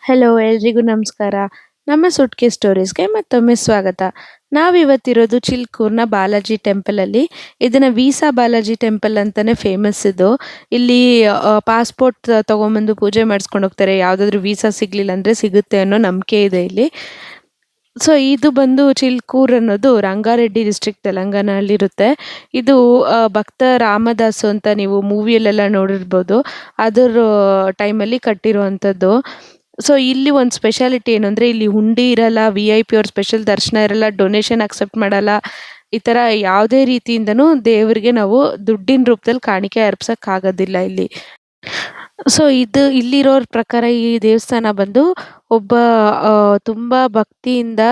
Hello ಎಲ್ರಿಗೂ ನಮಸ್ಕಾರ. ನಮ್ಮ ಸುಟ್ಕೇಸ್ ಸ್ಟೋರೀಸ್‌ಗೆ ಮತ್ತೊಮ್ಮೆ ಸ್ವಾಗತ. ನಾವಿವತ್ತಿರೋದು ಚಿಲ್ಕೂರ್ನ ಬಾಲಾಜಿ ಟೆಂಪಲಲ್ಲಿ. ಇದನ್ನ ವೀಸಾ ಬಾಲಾಜಿ ಟೆಂಪಲ್ ಅಂತಾನೆ ಫೇಮಸ್ ಇದು. ಇಲ್ಲಿ ಪಾಸ್‌ಪೋರ್ಟ್ ತಗೊಂಬಂದು ಪೂಜೆ ಮಾಡಿಸ್ಕೊಂಡು ಹೋಗ್ತಾರೆ. ಯಾವುದಾದ್ರೂ ವೀಸಾ ಸಿಗ್ಲಿಲ್ಲ ಅಂದ್ರೆ ಸಿಗುತ್ತೆ ಅನ್ನೋ ನಂಬಿಕೆ ಇದೆ ಇಲ್ಲಿ. ಸೊ ಇದು ಬಂದು ಚಿಲ್ಕೂರ್ ಅನ್ನೋದು ರಂಗಾರೆಡ್ಡಿ ಡಿಸ್ಟ್ರಿಕ್ಟ್ ತೆಲಂಗಾಣದಲ್ಲಿರುತ್ತೆ. ಇದು ಭಕ್ತ ರಾಮದಾಸು ಅಂತ ನೀವು ಮೂವಿಯಲ್ಲೆಲ್ಲ ನೋಡಿರ್ಬೋದು. ಅದರ ಟೈಮಲ್ಲಿ ಕಟ್ಟಿರುವಂಥದ್ದು. ಸೊ ಇಲ್ಲಿ ಒಂದು ಸ್ಪೆಷಾಲಿಟಿ ಏನು ಅಂದರೆ ಇಲ್ಲಿ ಹುಂಡಿ ಇರಲ್ಲ, VIP ಅವ್ರ ಸ್ಪೆಷಲ್ ದರ್ಶನ ಇರಲ್ಲ, ಡೊನೇಷನ್ ಅಕ್ಸೆಪ್ಟ್ ಮಾಡಲ್ಲ. ಈ ಥರ ಯಾವುದೇ ರೀತಿಯಿಂದನೂ ದೇವರಿಗೆ ನಾವು ದುಡ್ಡಿನ ರೂಪದಲ್ಲಿ ಕಾಣಿಕೆ ಅರ್ಪಿಸೋಕ್ಕಾಗೋದಿಲ್ಲ ಇಲ್ಲಿ. ಸೊ ಇದು ಇಲ್ಲಿರೋರ ಪ್ರಕಾರ ಈ ದೇವಸ್ಥಾನ ಬಂದು ಒಬ್ಬ ತುಂಬಾ ಭಕ್ತಿಯಿಂದ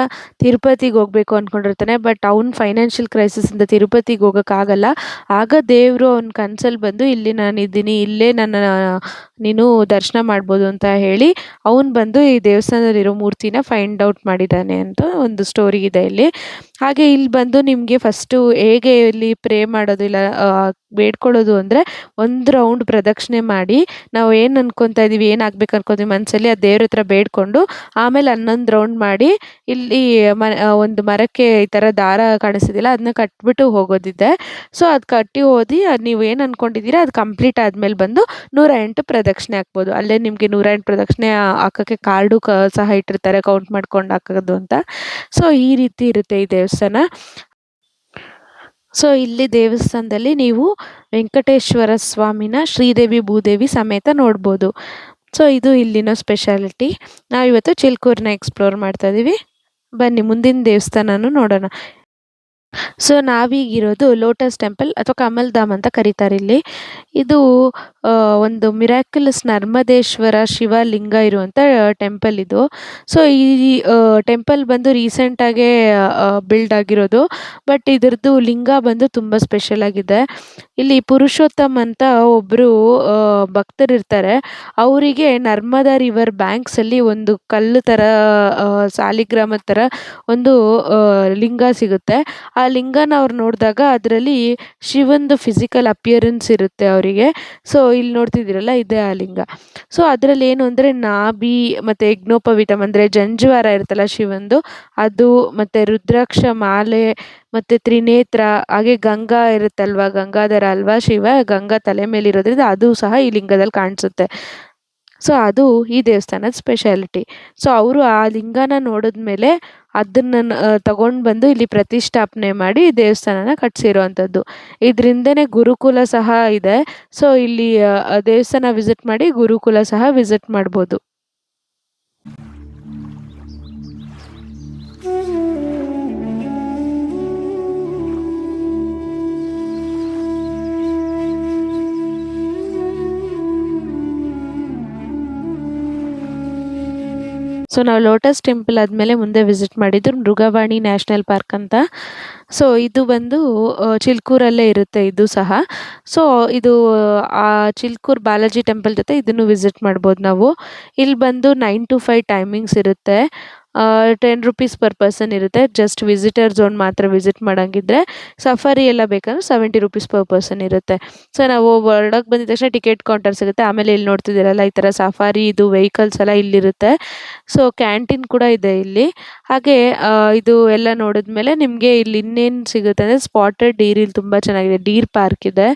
ತಿರುಪತಿಗೆ ಹೋಗ್ಬೇಕು ಅನ್ಕೊಂಡಿರ್ತಾನೆ. ಬಟ್ ಅವ್ನು ಫೈನಾನ್ಷಿಯಲ್ ಕ್ರೈಸಿಸಿಂದ ತಿರುಪತಿಗೆ ಹೋಗೋಕ್ಕಾಗಲ್ಲ. ಆಗ ದೇವರು ಅವ್ನ ಕನಸಲ್ಲಿ ಬಂದು ಇಲ್ಲಿ ನಾನಿದ್ದೀನಿ, ಇಲ್ಲೇ ನೀನು ದರ್ಶನ ಮಾಡ್ಬೋದು ಅಂತ ಹೇಳಿ ಅವನು ಬಂದು ಈ ದೇವಸ್ಥಾನದಲ್ಲಿರೋ ಮೂರ್ತಿನ ಫೈಂಡ್ ಔಟ್ ಮಾಡಿದ್ದಾನೆ ಅಂತ ಒಂದು ಸ್ಟೋರಿ ಇದೆ ಇಲ್ಲಿ. ಹಾಗೆ ಇಲ್ಲಿ ಬಂದು ನಿಮಗೆ ಫಸ್ಟು ಹೇಗೆ ಇಲ್ಲಿ ಪ್ರೇ ಮಾಡೋದು ಇಲ್ಲ ಬೇಡ್ಕೊಳ್ಳೋದು ಅಂದರೆ ಒಂದು ರೌಂಡ್ ಪ್ರದಕ್ಷಿಣೆ ಮಾಡಿ ನಾವು ಏನು ಅನ್ಕೊತಾ ಇದ್ದೀವಿ, ಏನು ಆಗ್ಬೇಕು ಅನ್ಕೋತೀವಿ ಮನಸ್ಸಲ್ಲಿ ಆ ದೇವ್ರ ಹತ್ರ ಬೇಡ್ಕೊಂಡು ಆಮೇಲೆ 11 ರೌಂಡ್ ಮಾಡಿ ಇಲ್ಲಿ ಒಂದು ಮರಕ್ಕೆ ಈ ಥರ ದಾರ ಕಾಣಿಸ್ತಿದೆಯಲ್ಲ ಅದನ್ನ ಕಟ್ಬಿಟ್ಟು ಹೋಗೋದಿದೆ. ಸೊ ಅದು ಕಟ್ಟಿ ಹೋದಿ ನೀವು ಏನು ಅನ್ಕೊಂಡಿದ್ದೀರಾ ಅದು ಕಂಪ್ಲೀಟ್ ಆದಮೇಲೆ ಬಂದು 108 ಪ್ರದಕ್ಷಿಣೆ ಹಾಕ್ಬೋದು. ಅಲ್ಲೇ ನಿಮಗೆ 108 ಪ್ರದಕ್ಷಿಣೆ ಹಾಕೋಕ್ಕೆ ಕಾರ್ಡು ಸಹ ಇಟ್ಟಿರ್ತಾರೆ, ಕೌಂಟ್ ಮಾಡ್ಕೊಂಡು ಹಾಕೋದು ಅಂತ. ಸೊ ಈ ರೀತಿ ಇರುತ್ತೆ ಈ ದೇವಸ್ಥಾನ. ಸೊ ಇಲ್ಲಿ ದೇವಸ್ಥಾನದಲ್ಲಿ ನೀವು ವೆಂಕಟೇಶ್ವರ ಸ್ವಾಮಿನ ಶ್ರೀದೇವಿ ಭೂದೇವಿ ಸಮೇತ ನೋಡ್ಬೋದು. ಸೊ ಇದು ಇಲ್ಲಿನ ಸ್ಪೆಷಾಲಿಟಿ. ನಾವಿವತ್ತು ಚಿಲ್ಕೂರ್ನ ಎಕ್ಸ್ಪ್ಲೋರ್ ಮಾಡ್ತಾ ಇದ್ದೀವಿ. ಬನ್ನಿ ಮುಂದಿನ ದೇವಸ್ಥಾನನೂ ನೋಡೋಣ. ಸೊ ನಾವೀಗಿರೋದು ಲೋಟಸ್ ಟೆಂಪಲ್ ಅಥವಾ ಕಮಲ್ ಧಾಮ್ ಅಂತ ಕರೀತಾರೆ ಇಲ್ಲಿ. ಇದು ಒಂದು ಮಿರಾಕ್ಯುಲಸ್ ನರ್ಮದೇಶ್ವರ ಶಿವಲಿಂಗ ಇರುವಂಥ ಟೆಂಪಲ್ ಇದು. ಸೊ ಈ ಟೆಂಪಲ್ ಬಂದು ರೀಸೆಂಟಾಗೇ ಬಿಲ್ಡ್ ಆಗಿರೋದು. ಬಟ್ ಇದ್ರದ್ದು ಲಿಂಗ ಬಂದು ತುಂಬ ಸ್ಪೆಷಲ್ ಆಗಿದೆ. ಇಲ್ಲಿ ಪುರುಷೋತ್ತಮ್ ಅಂತ ಒಬ್ಬರು ಭಕ್ತರಿರ್ತಾರೆ. ಅವರಿಗೆ ನರ್ಮದಾ ರಿವರ್ ಬ್ಯಾಂಕ್ಸಲ್ಲಿ ಒಂದು ಕಲ್ಲು ಥರ ಸಾಲಿಗ್ರಾಮದ ಥರ ಒಂದು ಲಿಂಗ ಸಿಗುತ್ತೆ. ಆ ಲಿಂಗನ ಅವ್ರು ನೋಡಿದಾಗ ಅದರಲ್ಲಿ ಶಿವಂದು ಫಿಸಿಕಲ್ ಅಪಿಯರೆನ್ಸ್ ಇರುತ್ತೆ ಅವರಿಗೆ. ಸೊ ಇಲ್ಲಿ ನೋಡ್ತಿದ್ದೀರಲ್ಲ ಇದೇ ಆ ಲಿಂಗ. ಸೊ ಅದರಲ್ಲಿ ಏನು ಅಂದರೆ ನಾಭಿ ಮತ್ತು ಯಜ್ಞೋಪವೀತಮ್ ಅಂದರೆ ಜಂಜುವಾರ ಇರುತ್ತಲ್ಲ ಶಿವಂದು ಅದು, ಮತ್ತು ರುದ್ರಾಕ್ಷ ಮಾಲೆ ಮತ್ತು ತ್ರಿನೇತ್ರ, ಹಾಗೆ ಗಂಗಾ ಇರುತ್ತಲ್ವ, ಗಂಗಾಧರ ಅಲ್ವಾ ಶಿವ, ಗಂಗಾ ತಲೆ ಮೇಲಿರೋದ್ರಿಂದ ಅದು ಸಹ ಈ ಲಿಂಗದಲ್ಲಿ ಕಾಣಿಸುತ್ತೆ. ಸೊ ಅದು ಈ ದೇವಸ್ಥಾನದ ಸ್ಪೆಷಾಲಿಟಿ. ಸೊ ಅವರು ಆ ಲಿಂಗನ ನೋಡಿದ್ಮೇಲೆ ಅದನ್ನು ತಗೊಂಡು ಬಂದು ಇಲ್ಲಿ ಪ್ರತಿಷ್ಠಾಪನೆ ಮಾಡಿ ದೇವಸ್ಥಾನನ ಕಟ್ಸಿರೋವಂಥದ್ದು. ಇದರಿಂದನೇ ಗುರುಕುಲ ಸಹ ಇದೆ. ಸೊ ಇಲ್ಲಿ ದೇವಸ್ಥಾನ ವಿಸಿಟ್ ಮಾಡಿ ಗುರುಕುಲ ಸಹ ವಿಸಿಟ್ ಮಾಡ್ಬೋದು. ಸೊ ನಾವು ಲೋಟಸ್ ಟೆಂಪಲ್ ಆದಮೇಲೆ ಮುಂದೆ ವಿಸಿಟ್ ಮಾಡಿದ್ದು ಮೃಗವಾಣಿ ನ್ಯಾಷನಲ್ ಪಾರ್ಕ್ ಅಂತ. ಸೊ ಇದು ಬಂದು ಚಿಲ್ಕೂರಲ್ಲೇ ಇರುತ್ತೆ ಇದು ಸಹ. ಸೊ ಇದು ಆ ಚಿಲ್ಕೂರ್ ಬಾಲಾಜಿ ಟೆಂಪಲ್ ಜೊತೆ ಇದನ್ನು ವಿಸಿಟ್ ಮಾಡ್ಬೋದು ನಾವು. ಇಲ್ಲಿ ಬಂದು 9 to 5 ಟೈಮಿಂಗ್ಸ್ ಇರುತ್ತೆ. 10 ರೂಪೀಸ್ ಪರ್ ಪರ್ಸನ್ ಇರುತ್ತೆ. ಜಸ್ಟ್ ವಿಸಿಟರ್ ಝೋನ್ ಮಾತ್ರ ವಿಸಿಟ್ ಮಾಡೋಂಗಿದ್ರೆ. ಸಫಾರಿ ಎಲ್ಲ ಬೇಕಂದ್ರೆ 70 ರೂಪೀಸ್ ಪರ್ ಪರ್ಸನ್ ಇರುತ್ತೆ. ಸೊ ನಾವು ಒಳಗೆ ಬಂದಿದ ತಕ್ಷಣ ಟಿಕೆಟ್ ಕೌಂಟರ್ ಸಿಗುತ್ತೆ. ಆಮೇಲೆ ಇಲ್ಲಿ ನೋಡ್ತಿದ್ದೀರಲ್ಲ ಈ ಥರ ಸಫಾರಿ ಇದು ವೆಹಿಕಲ್ಸ್ ಎಲ್ಲ ಇಲ್ಲಿರುತ್ತೆ. ಸೊ ಕ್ಯಾಂಟೀನ್ ಕೂಡ ಇದೆ ಇಲ್ಲಿ. ಹಾಗೆ ಇದು ಎಲ್ಲ ನೋಡಿದ್ಮೇಲೆ ನಿಮಗೆ ಇಲ್ಲಿ ಇನ್ನೇನು ಸಿಗುತ್ತೆ ಅಂದರೆ ಸ್ಪಾಟೆಡ್ ಡೀರ್ ಇಲ್ಲಿ ತುಂಬ ಚೆನ್ನಾಗಿದೆ. ಡೀರ್ ಪಾರ್ಕ್ ಇದೆ.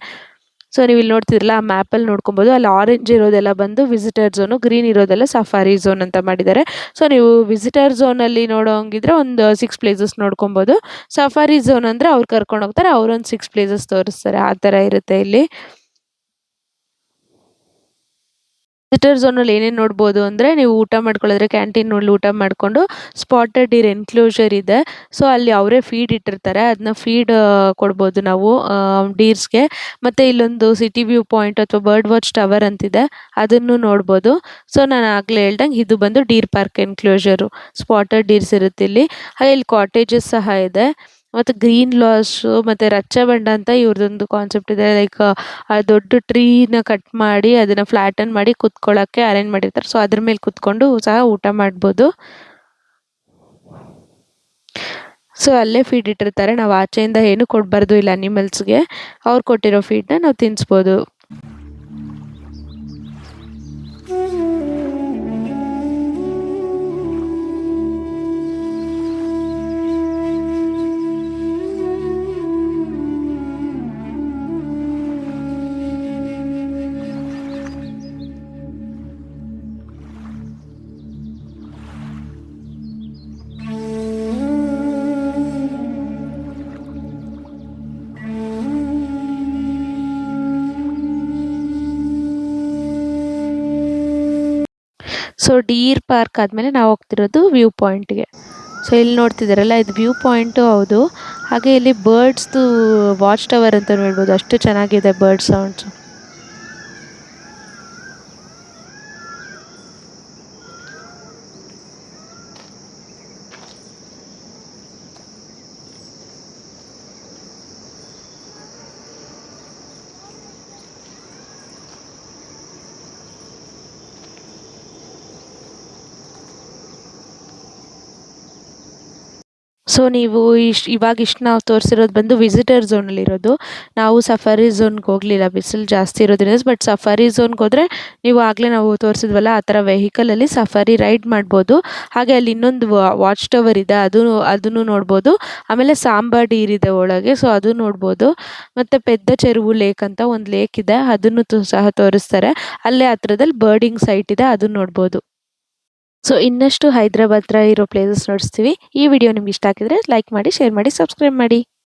ಸೊ ನೀವು ಇಲ್ಲಿ ನೋಡ್ತಿದ್ರಲ್ಲ ಆ ಮ್ಯಾಪಲ್ಲಿ ನೋಡ್ಕೊಬೋದು. ಅಲ್ಲಿ ಆರೆಂಜ್ ಇರೋದೆಲ್ಲ ಬಂದು ವಿಸಿಟರ್ ಝೋನು, ಗ್ರೀನ್ ಇರೋದೆಲ್ಲ ಸಫಾರಿ ಝೋನ್ ಅಂತ ಮಾಡಿದ್ದಾರೆ. ಸೊ ನೀವು ವಿಸಿಟರ್ ಝೋನಲ್ಲಿ ನೋಡೋ ಹಂಗಿದ್ರೆ ಒಂದು 6 ಪ್ಲೇಸಸ್ ನೋಡ್ಕೊಬೋದು. ಸಫಾರಿ ಝೋನ್ ಅಂದರೆ ಅವ್ರು ಕರ್ಕೊಂಡು ಹೋಗ್ತಾರೆ, ಅವರೊಂದು 6 ಪ್ಲೇಸಸ್ ತೋರಿಸ್ತಾರೆ. ಆ ಥರ ಇರುತ್ತೆ ಇಲ್ಲಿ. ವಿಸಿಟರ್ ಝೋನಲ್ಲಿ ಏನೇನು ನೋಡ್ಬೋದು ಅಂದರೆ ನೀವು ಊಟ ಮಾಡ್ಕೊಳ್ಳೋದ್ರೆ ಕ್ಯಾಂಟೀನಲ್ಲಿ ಊಟ ಮಾಡಿಕೊಂಡು ಸ್ಪಾಟೆಡ್ ಡೀರ್ ಎನ್ಕ್ಲೋಷರ್ ಇದೆ. ಸೊ ಅಲ್ಲಿ ಅವರೇ ಫೀಡ್ ಇಟ್ಟಿರ್ತಾರೆ, ಅದನ್ನ ಫೀಡ್ ಕೊಡ್ಬೋದು ನಾವು ಡೀರ್ಸ್ಗೆ. ಮತ್ತು ಇಲ್ಲೊಂದು ಸಿಟಿ ವ್ಯೂ ಪಾಯಿಂಟ್ ಅಥವಾ ಬರ್ಡ್ ವಾಚ್ ಟವರ್ ಅಂತಿದೆ, ಅದನ್ನು ನೋಡ್ಬೋದು. ಸೊ ನಾನು ಆಗಲೇ ಹೇಳ್ದಂಗೆ ಇದು ಬಂದು ಡೀರ್ ಪಾರ್ಕ್ ಎನ್ಕ್ಲೋಷರು. ಸ್ಪಾಟೆಡ್ ಡೀರ್ಸ್ ಇರುತ್ತೆ ಇಲ್ಲಿ. ಹಾಗೆ ಇಲ್ಲಿ ಕಾಟೇಜಸ್ ಸಹ ಇದೆ. ಮತ್ತು ಗ್ರೀನ್ ಲಾಸು ಮತ್ತು ರಚ್ಚಬಂಡ ಅಂತ ಇವ್ರದ್ದೊಂದು ಕಾನ್ಸೆಪ್ಟ್ ಇದೆ. ಲೈಕ್ ಆ ದೊಡ್ಡ ಟ್ರೀನ ಕಟ್ ಮಾಡಿ ಅದನ್ನು ಫ್ಲ್ಯಾಟನ್ ಮಾಡಿ ಕುತ್ಕೊಳ್ಳೋಕ್ಕೆ ಅರೇಂಜ್ ಮಾಡಿರ್ತಾರೆ. ಸೊ ಅದ್ರ ಮೇಲೆ ಕುತ್ಕೊಂಡು ಸಹ ಊಟ ಮಾಡ್ಬೋದು. ಸೊ ಅಲ್ಲೇ ಫೀಡ್ ಇಟ್ಟಿರ್ತಾರೆ. ನಾವು ಆಚೆಯಿಂದ ಏನು ಕೊಡಬಾರ್ದು ಇಲ್ಲ ಅನಿಮಲ್ಸ್ಗೆ. ಅವ್ರು ಕೊಟ್ಟಿರೋ ಫೀಡನ್ನ ನಾವು ತಿನ್ನಿಸ್ಬೋದು. ಸೊ ಡೀರ್ ಪಾರ್ಕ್ ಆದಮೇಲೆ ನಾವು ಹೋಗ್ತಿರೋದು ವ್ಯೂ ಪಾಯಿಂಟ್ಗೆ. ಸೊ ಇಲ್ಲಿ ನೋಡ್ತಿದ್ದೀರಲ್ಲ ಇದು ವ್ಯೂ ಪಾಯಿಂಟು ಹೌದು. ಹಾಗೆ ಇಲ್ಲಿ ಬರ್ಡ್ಸ್ದು ವಾಚ್ ಟವರ್ ಅಂತ ಹೇಳ್ಬೋದು, ಅಷ್ಟು ಚೆನ್ನಾಗಿದೆ ಬರ್ಡ್ ಸೌಂಡ್ಸು. ಸೊ ನೀವು ಇಷ್ಟು ನಾವು ತೋರಿಸಿರೋದು ಬಂದು ವಿಸಿಟರ್ ಝೋನಲ್ಲಿರೋದು. ನಾವು ಸಫಾರಿ ಝೋನ್ಗೆ ಹೋಗಲಿಲ್ಲ, ಬಿಸಿಲು ಜಾಸ್ತಿ ಇರೋದ್ರಿಂದ. ಬಟ್ ಸಫಾರಿ ಝೋನ್ಗೆ ಹೋದರೆ ನೀವು ಆಗಲೇ ನಾವು ತೋರಿಸಿದ್ವಲ್ಲ ಆ ಥರ ವೆಹಿಕಲಲ್ಲಿ ಸಫಾರಿ ರೈಡ್ ಮಾಡ್ಬೋದು. ಹಾಗೆ ಅಲ್ಲಿ ಇನ್ನೊಂದು ವಾಚ್ ಟವರ್ ಇದೆ, ಅದನ್ನು ನೋಡ್ಬೋದು. ಆಮೇಲೆ ಸಾಂಬಾ ಡೀರ್ ಇದೆ ಒಳಗೆ, ಸೊ ಅದು ನೋಡ್ಬೋದು. ಮತ್ತು ಪೆದ್ದ ಚೆರುವು ಲೇಕ್ ಅಂತ ಒಂದು ಲೇಕ್ ಇದೆ, ಅದನ್ನು ಸಹ ತೋರಿಸ್ತಾರೆ. ಅಲ್ಲೇ ಹತ್ರದಲ್ಲಿ ಬರ್ಡಿಂಗ್ ಸೈಟ್ ಇದೆ, ಅದನ್ನು ನೋಡ್ಬೋದು. ಸೊ ಇನ್ನಷ್ಟು ಹೈದರಾಬಾದ್ ಹತ್ರ ಇರೋ ಪ್ಲೇಸಸ್ ನೋಡಿಸ್ತೀವಿ. ಈ ವಿಡಿಯೋ ನಿಮ್ಗೆ ಇಷ್ಟ ಆಗಿದ್ರೆ ಲೈಕ್ ಮಾಡಿ, ಶೇರ್ ಮಾಡಿ, ಸಬ್ಸ್ಕ್ರೈಬ್ ಮಾಡಿ.